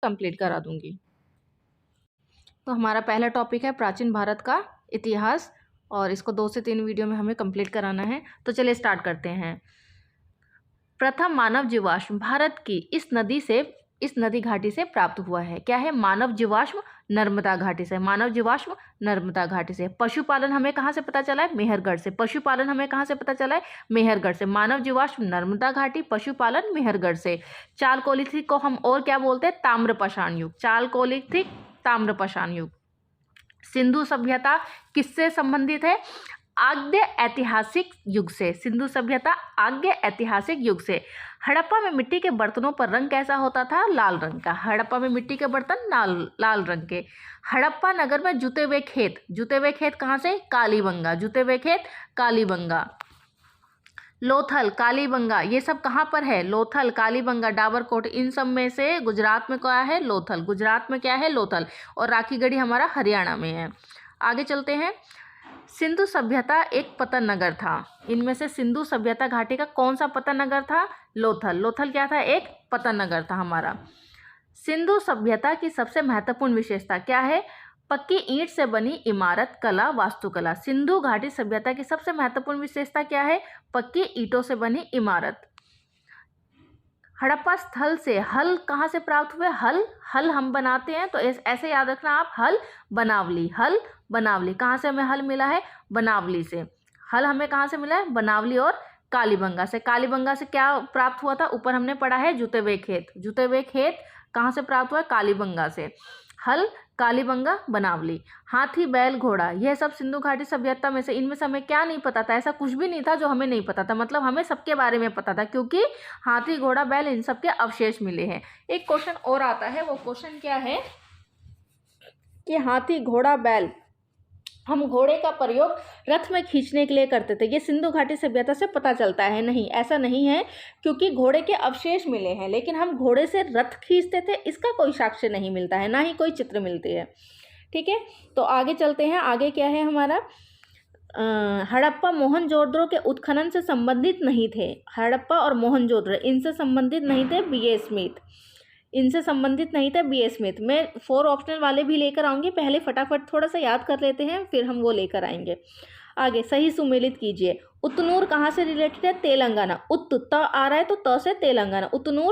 Complete करा दूंगी। तो हमारा पहला टॉपिक है प्राचीन भारत का इतिहास, और इसको 2 से 3 वीडियो में हमें कंप्लीट कराना है। तो चलिए स्टार्ट करते हैं। प्रथम मानव जीवाश्म भारत की इस नदी घाटी से प्राप्त हुआ है। क्या है? मानव जीवाश्म नर्मदा घाटी से। मानव जीवाश्म नर्मदा घाटी से। पशुपालन हमें कहाँ से पता चला है? मेहरगढ़ से। पशुपालन हमें कहाँ से पता चला है? मेहरगढ़ से। मानव जीवाश्म नर्मदा घाटी, पशुपालन मेहरगढ़ से। चालकोलिथिक को हम और क्या बोलते हैं? ताम्रपाषाण युग। चालकोलिथिक, ताम्रपाषाण युग। सिंधु सभ्यता किससे संबंधित है? आद्य ऐतिहासिक युग से। सिंधु सभ्यता आद्य ऐतिहासिक युग से। हड़प्पा में मिट्टी के बर्तनों पर रंग कैसा होता था? लाल रंग का। हड़प्पा में मिट्टी के बर्तन लाल रंग के। हड़प्पा नगर में जुते हुए खेत कहाँ से? कालीबंगा। जुते हुए खेत कालीबंगा। लोथल, कालीबंगा, ये सब कहाँ पर है? लोथल, कालीबंगा, डाबरकोट, इन सब में से गुजरात में क्या है? लोथल। गुजरात में क्या है? लोथल। और राखीगढ़ी हमारा हरियाणा में है। आगे चलते हैं। सिंधु सभ्यता एक पतन नगर था। इनमें से सिंधु सभ्यता घाटी का कौन सा पतन नगर था? लोथल। लोथल क्या था? एक पतन नगर था हमारा। सिंधु सभ्यता की सबसे महत्वपूर्ण विशेषता क्या है? पक्की ईंट से बनी इमारत, कला, वास्तुकला। सिंधु घाटी सभ्यता की सबसे महत्वपूर्ण विशेषता क्या है? पक्की ईंटों से बनी इमारत। हड़प्पा स्थल से हल कहाँ से प्राप्त हुए? हल हम बनाते हैं, तो ऐसे याद रखना आप, हल बनावली। कहाँ से हमें हल मिला है? बनावली से। हल हमें कहाँ से मिला है? बनावली और कालीबंगा से। कालीबंगा से क्या प्राप्त हुआ था? ऊपर हमने पढ़ा है जुते हुए खेत कहाँ से प्राप्त हुआ? कालीबंगा से। हल, कालीबंगा, बनावली। हाथी, बैल, घोड़ा, यह सब सिंधु घाटी सभ्यता में से, इनमें से हमें क्या नहीं पता था? ऐसा कुछ भी नहीं था जो हमें नहीं पता था। मतलब हमें सबके बारे में पता था, क्योंकि हाथी, घोड़ा, बैल, इन सब के अवशेष मिले हैं। एक क्वेश्चन और आता है, वो क्वेश्चन क्या है कि हाथी, घोड़ा, बैल, हम घोड़े का प्रयोग रथ में खींचने के लिए करते थे, ये सिंधु घाटी सभ्यता से पता चलता है? नहीं, ऐसा नहीं है, क्योंकि घोड़े के अवशेष मिले हैं, लेकिन हम घोड़े से रथ खींचते थे इसका कोई साक्ष्य नहीं मिलता है, ना ही कोई चित्र मिलती है। ठीक है, तो आगे चलते हैं। आगे क्या है हमारा? हड़प्पा मोहनजोदड़ो के उत्खनन से संबंधित नहीं थे। हड़प्पा और मोहनजोदड़ो इनसे संबंधित नहीं थे। बी.ए. स्मिथ इनसे संबंधित नहीं थे। बी.ए. स्मिथ। मैं 4 ऑप्शनल वाले भी लेकर आऊंगी, पहले फटाफट थोड़ा सा याद कर लेते हैं, फिर हम वो लेकर आएंगे। आगे सही सुमेलित कीजिए। उतनूर कहाँ से रिलेटेड है? तेलंगाना। उत त आ रहा है तो त से तेलंगाना। उतनूर